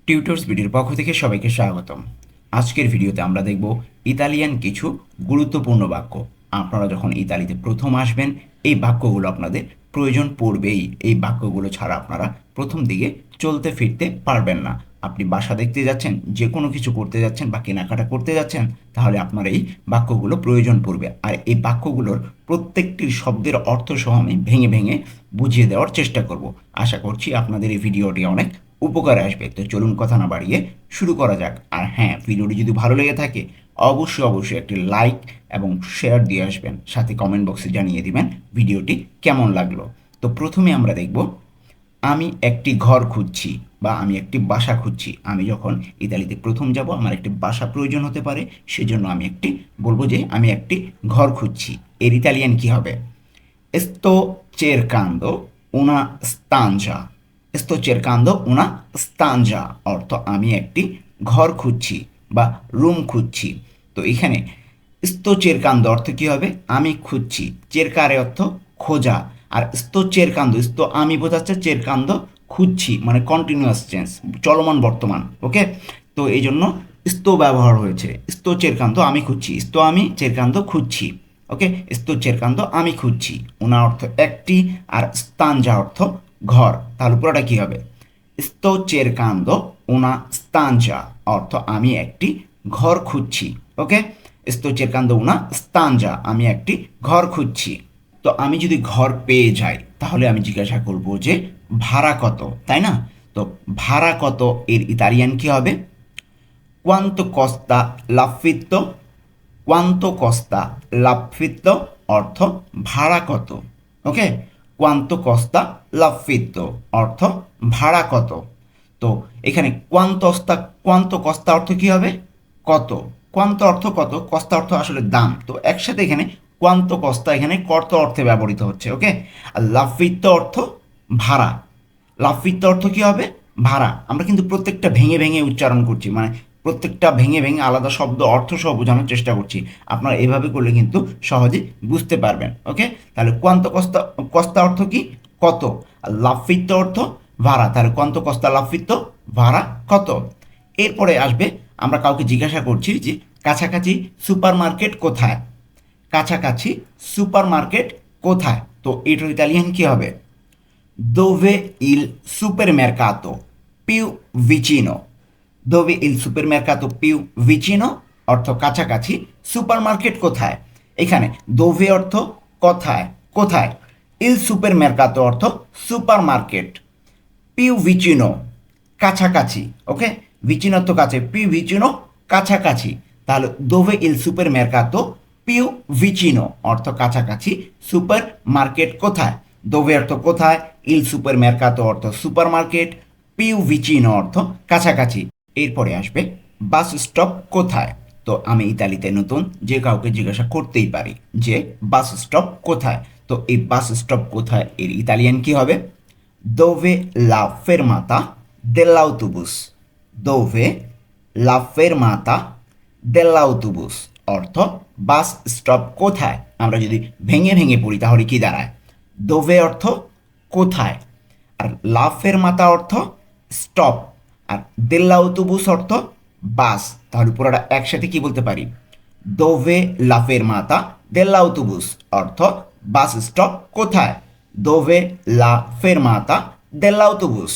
Tutors ভিডিওর পক্ষ থেকে সবাইকে স্বাগতম। আজকের ভিডিওতে আমরা দেখব ইতালিয়ান কিছু গুরুত্বপূর্ণ বাক্য। আপনারা যখন ইতালিতে প্রথম আসবেন এই বাক্যগুলো আপনাদের প্রয়োজন পড়বেই। এই বাক্যগুলো ছাড়া আপনারা প্রথম দিকে চলতে ফিরতে পারবেন না। আপনি বাসা দেখতে যাচ্ছেন, যে কোনো কিছু করতে যাচ্ছেন বা কেনাকাটা করতে যাচ্ছেন, তাহলে আপনার এই বাক্যগুলো প্রয়োজন পড়বে। আর এই বাক্যগুলোর প্রত্যেকটির শব্দের অর্থ সহ আমি ভেঙে ভেঙে বুঝিয়ে দেওয়ার চেষ্টা করব। আশা করছি আপনাদের এই ভিডিওটি অনেক উপকারে আসবে। তো চলুন কথা না বাড়িয়ে শুরু করা যাক। আর হ্যাঁ, ভিডিওটি যদি ভালো লেগে থাকে অবশ্যই একটি লাইক এবং শেয়ার দিয়ে আসবেন, সাথে কমেন্ট বক্সে জানিয়ে দিবেন ভিডিওটি কেমন লাগলো। তো প্রথমে আমরা দেখব আমি একটি ঘর খুঁজছি বা আমি একটি বাসা খুঁজছি। আমি যখন ইতালিতে প্রথম যাব আমার একটি বাসা প্রয়োজন হতে পারে, সেজন্য আমি বলবো যে আমি একটি ঘর খুঁজছি। এর ইতালিয়ান কি হবে? Sto cercando una stanza. Sto cercando una stanza অর্থ আমি একটি ঘর খুঁজছি বা রুম খুঁজছি। তো এখানে sto cercando অর্থ কি হবে? আমি খুঁজছি। চেরকারে অর্থ খোঁজা। আর sto cercando, sto আমি বোঝাচ্ছে, cercando খুঁজছি, মানে কন্টিনিউয়াস টেন্স, চলমান বর্তমান। ওকে, তো এই জন্য sto ব্যবহার হয়েছে। sto cercando আমি খুঁজছি, sto আমি cercando খুঁজছি। ওকে, sto cercando আমি খুঁজছি। ওনা অর্থ একটি, আর স্তানজা অর্থ ঘর। তাহলে পুরোটা কি হবে? sto cercando una stanza অর্থ আমি একটি ঘর খুঁজছি। ওকে, sto cercando una stanza আমি একটি ঘর খুঁজছি। তো আমি যদি ঘর পেয়ে যাই তাহলে আমি জিজ্ঞাসা করব যে ভাড়া কত, তাই না? তো ভাড়া কত এর ইতালিয়ান কি হবে? Quanto costa l'affitto? Quanto costa l'affitto অর্থ ভাড়া কত। ওকে, quanto costa l'affitto অর্থ ভাড়া কত। তো এখানে quanto costa অর্থ কি হবে? কত। quanto অর্থ কত, costa অর্থ আসলে দাম। তো একসাথে এখানে quanto costa এখানে কত অর্থে ব্যবহৃত হচ্ছে। ওকে, আর l'affitto অর্থ ভাড়া। লাফিত্ব অর্থ কি হবে? ভাড়া। আমরা কিন্তু প্রত্যেকটা ভেঙে ভেঙে উচ্চারণ করছি, মানে প্রত্যেকটা ভেঙে ভেঙে আলাদা শব্দ অর্থ সহ বোঝানোর চেষ্টা করছি। আপনারা এভাবে করলে কিন্তু সহজেই বুঝতে পারবেন। ওকে, তাহলে কোয়ান্ত কস্তা, কস্তা অর্থ কি? কত। আর লাফিত্ব অর্থ ভাড়া। তাহলে কোয়ান্ত কস্তা লাফিত্ব, ভাড়া কত। এরপরে আসবে আমরা কাউকে জিজ্ঞাসা করছি যে কাছাকাছি সুপার মার্কেট কোথায়। কাছাকাছি সুপার মার্কেট কোথায়? তো এটার ইতালিয়ান কি হবে? Dove il supermercato più vicino? Dove il supermercato più vicino অর্থ কাছাকাছি, সুপারমার্কেট কোথায়। এখানে দোভে অর্থ কোথায়, কোথায়। ইল সুপারমার্কাতো অর্থ সুপারমার্কেট। পিউ ভিচিনো কাছাকাছি। ওকে, ভিচিনো তো কাছে, পিউ ভিচিনো কাছাকাছি। তাহলে দোভে ইল সুপার মেরকাতো পিউ ভিচিনো অর্থ কাছাকাছি, সুপার মার্কেট কোথায়। দোভে অর্থ কোথায়, ইল সুপার মেরকাতো অর্থ সুপার মার্কেট, পিউ ভিচিনো অর্থ কাছাকাছি। এরপরে আসবে বাস স্টপ কোথায়। তো আমি ইতালিতে নতুন, যে কাউকে জিজ্ঞাসা করতেই পারি যে বাস স্টপ কোথায়। তো এই বাস স্টপ কোথায় এর ইতালিয়ান কি হবে? Dove la fermata dell'autobus? Dove la fermata dell'autobus অর্থ বাস স্টপ কোথায়। আমরা যদি ভেঙে ভেঙে পড়ি তাহলে কি দাঁড়ায়? দোভে অর্থ কোথায়, আর লা ফেরমাতা অর্থ স্টপ, আর দেল্লাউতুবুস অর্থ বাস। তাহলে পুরোটা একসাথে কি বলতে পারি? দোভে লা ফেরমাতা দেল্লাউতুবুস অর্থ বাস স্টপ কোথায়। দোভে লা ফেরমাতা দেল্লাউতুবুস।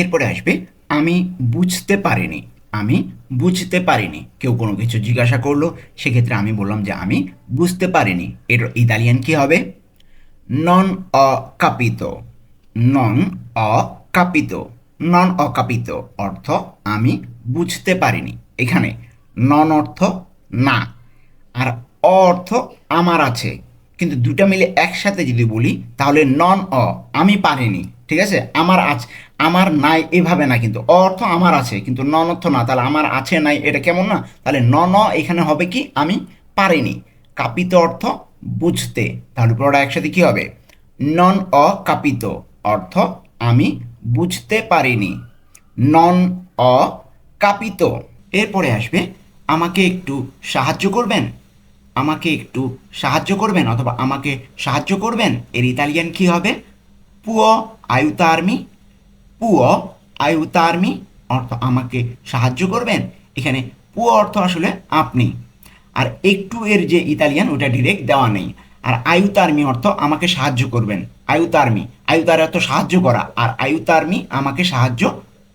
এরপরে আসবে আমি বুঝতে পারিনি। আমি বুঝতে পারিনি। কেউ কোনো কিছু জিজ্ঞাসা করলো, সেক্ষেত্রে আমি বললাম যে আমি বুঝতে পারিনি। এর ইতালিয়ান কি হবে? নন অ কাপিতো। নন অ কাপিতো। নন অ কাপিতো অর্থ আমি বুঝতে পারিনি। এখানে নন অর্থ না, আর অ অর্থ আমার আছে। কিন্তু দুটা মিলে একসাথে যদি বলি তাহলে নন অ, আমি পারিনি। ঠিক আছে, আমার আছে, আমার নাই এভাবে না, কিন্তু অ অর্থ আমার আছে কিন্তু নন অর্থ না। তাহলে আমার আছে নাই এটা কেমন না? তাহলে নন অ এখানে হবে কি? আমি পারিনি। কাপিত অর্থ বুঝতে। তাহলে পুরোটা একসাথে কি হবে? নন অ কাপিত অর্থ আমি বুঝতে পারিনি। নন অ কাপিত। এরপরে আসবে আমাকে একটু সাহায্য করবেন। আমাকে একটু সাহায্য করবেন অথবা আমাকে সাহায্য করবেন এর ইতালিয়ান কি হবে? পুও আইউতারমি। পুও আইউতারমি অর্থ আমাকে সাহায্য করবেন। এখানে পুও অর্থ আসলে আপনি। আর একটু এর যে ইতালিয়ান ওটা ডিরেক্ট দেওয়া নেই। আর আয়ুতার্মি অর্থ আমাকে সাহায্য করবেন। আয়ুতার্মি, আয়ুতার অর্থ সাহায্য করা, আর আয়ুতার্মি আমাকে সাহায্য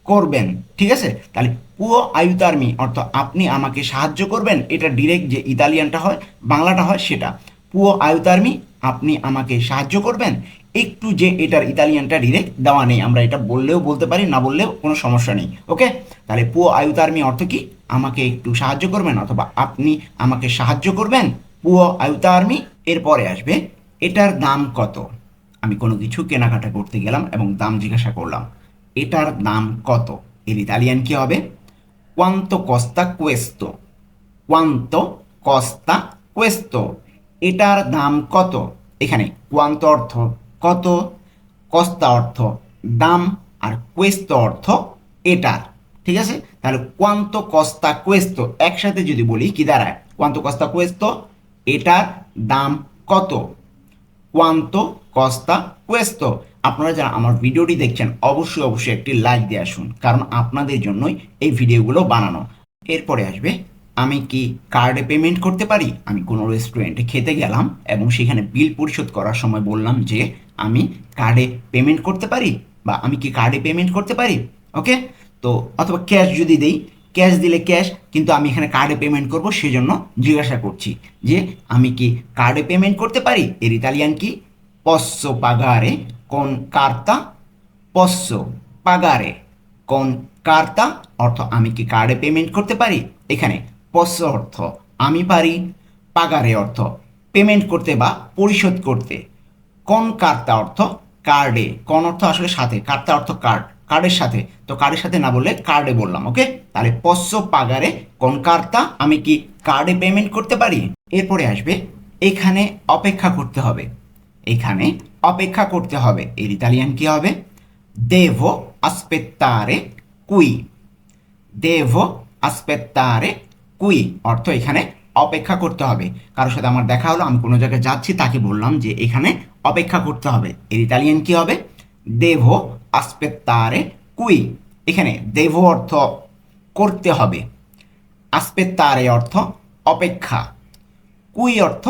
করবেন। ঠিক আছে, তাহলে পুও আয়ুতার্মি অর্থ আপনি আমাকে সাহায্য করবেন, এটা ডিরেক্ট যে ইতালিয়ানটা হয় বাংলাটা হয় সেটা। পুও আয়ুতার্মি আপনি আমাকে সাহায্য করবেন। একটু যে এটার ইতালিয়ানটা ডিরেক্ট দেওয়া নেই, আমরা এটা বললেও বলতে পারি, না বললেও কোনো সমস্যা নেই। ওকে, তাহলে পুও আয়ুতার্মি অর্থ কি? আমাকে একটু সাহায্য করবেন অথবা আপনি আমাকে সাহায্য করবেন, পুও আয়ুতার্মি। এরপরে আসবে এটার দাম কত। আমি কোনো কিছু কেনাকাটা করতে গেলাম এবং দাম জিজ্ঞাসা করলাম, এটার দাম কত? এর ইতালিয়ান কি হবে? কোয়ান্তো কস্তা কোয়েস্তো। কোয়ান্তো কস্তা কোয়েস্তো, এটার দাম কত? এখানে কোয়ান্তো অর্থ কত, কস্তা অর্থ দাম, আর কোয়েস্তো অর্থ এটার। ঠিক আছে, তাহলে কোয়ান্তো কস্তা কোয়েস্তো একসাথে যদি বলি কি দাঁড়ায়? কোয়ান্তো কস্তা কোয়েস্তো, এটার দাম কত। কোয়ান্তো কস্তা কোয়েস্তো। আপনারা যারা আমার ভিডিওটি দেখছেন অবশ্যই অবশ্যই একটি লাইক দিয়ে আসুন, কারণ আপনাদের জন্যই এই ভিডিওগুলো বানানো। এরপরে আসবে আমি কি কার্ডে পেমেন্ট করতে পারি। আমি কোনো রেস্টুরেন্টে খেতে গেলাম এবং সেখানে বিল পরিশোধ করার সময় বললাম যে আমি কার্ডে পেমেন্ট করতে পারি, বা আমি কি কার্ডে পেমেন্ট করতে পারি। ওকে, তো অথবা ক্যাশ যদি দেই, ক্যাশ দিলে ক্যাশ, কিন্তু আমি এখানে কার্ডে পেমেন্ট করব সেজন্য জিজ্ঞাসা করছি যে আমি কি কার্ডে পেমেন্ট করতে পারি। এর ইতালিয়ান কি? পসো পাগারে কোন কার্তা। পসো পাগারে কোন কার্তা অর্থ আমি কি কার্ডে পেমেন্ট করতে পারি। এখানে পসো অর্থ আমি পারি, পাগারে অর্থ পেমেন্ট করতে বা পরিশোধ করতে, কোন কার্তা অর্থ কার্ডে, কোন অর্থ আসলে সাথে, কার্তা অর্থ কার্ড, কার্ডের সাথে, তো কার্ডের সাথে না বললে কার্ডে বললাম। ওকে, তাহলে পসো পাগারে কোন কার্তা, আমি কি কার্ডে পেমেন্ট করতে পারি। এরপরে আসবে এখানে অপেক্ষা করতে হবে। এখানে অপেক্ষা করতে হবে, এর ইতালিয়ান কি হবে? দেভো আসপেত্তারে কুই। দেভো আসপেত্তারে কুই অর্থ এখানে অপেক্ষা করতে হবে। কারোর সাথে আমার দেখা হলো, আমি কোনো জায়গায় যাচ্ছি, তাকে বললাম যে এখানে অপেক্ষা করতে হবে। এর ইতালিয়ান কি হবে? দেভো আসপেত্তারে কুই। এখানে দেভো অর্থ করতে হবে, আসপেত্তারে অর্থ অপেক্ষা, কুই অর্থ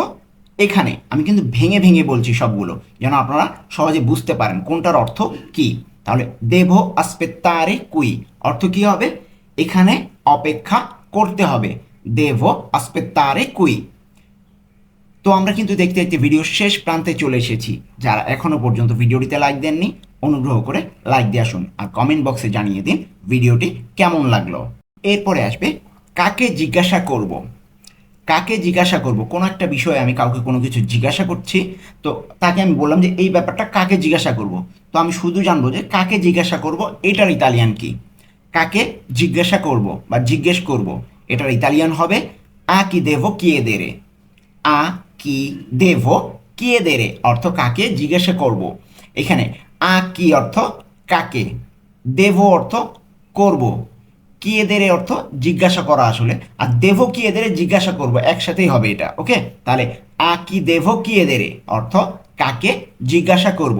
এখানে। আমি কিন্তু ভেঙে ভেঙে বলছি সবগুলো, যেন আপনারা সহজে বুঝতে পারেন কোনটার অর্থ কি। তাহলে দেভো আসপেত্তারে কুই অর্থ কি হবে? এখানে অপেক্ষা করতে হবে, দেভো আসপেত্তারে কুই। তো আমরা কিন্তু দেখতে দেখতে ভিডিও শেষ প্রান্তে চলে এসেছি। যারা এখনো পর্যন্ত ভিডিওটিতে লাইক দেননি, অনুগ্রহ করে লাইক দিয়ে আসুন, আর কমেন্ট বক্সে জানিয়ে দিন ভিডিওটি কেমন লাগলো। এরপরে আসবে কাকে জিজ্ঞাসা করব। কাকে জিজ্ঞাসা করব, কোনো একটা বিষয়ে আমি কাউকে কোনো কিছু জিজ্ঞাসা করছি, তো তাকে আমি বললাম যে এই ব্যাপারটা কাকে জিজ্ঞাসা করব। তো আমি শুধু জানবো যে কাকে জিজ্ঞাসা করব, এটার ইতালিয়ান কি। কাকে জিজ্ঞাসা করব বা জিজ্ঞেস করব, এটার ইতালিয়ান হবে আ কি দেভো চিয়েদেরে। আ কি দেভো চিয়েদেরে অর্থ কাকে জিজ্ঞাসা করব। এখানে আ কি অর্থ কাকে, দেভো অর্থ করব, কিয়েদের অর্থ জিজ্ঞাসা করা আসলে, আর দেভো কিয়েদের জিজ্ঞাসা করব, একসাথেই হবে এটা। ওকে, তাহলে আ কি দেভো কিয়েদের অর্থ কাকে জিজ্ঞাসা করব,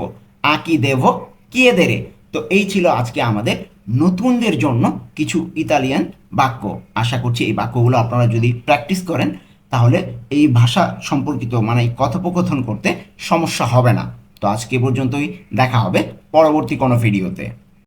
আ কি দেভো কিয়েদের। তো এই ছিল আজকে আমাদের নতুনদের জন্য কিছু ইতালিয়ান বাক্য। আশা করছি এই বাক্যগুলো আপনারা যদি প্র্যাকটিস করেন তাহলে এই ভাষা সম্পর্কিত মানে এই কথোপকথন করতে সমস্যা হবে না। তো আজকে পর্যন্তই, দেখা হবে পরবর্তী কোনো ভিডিওতে।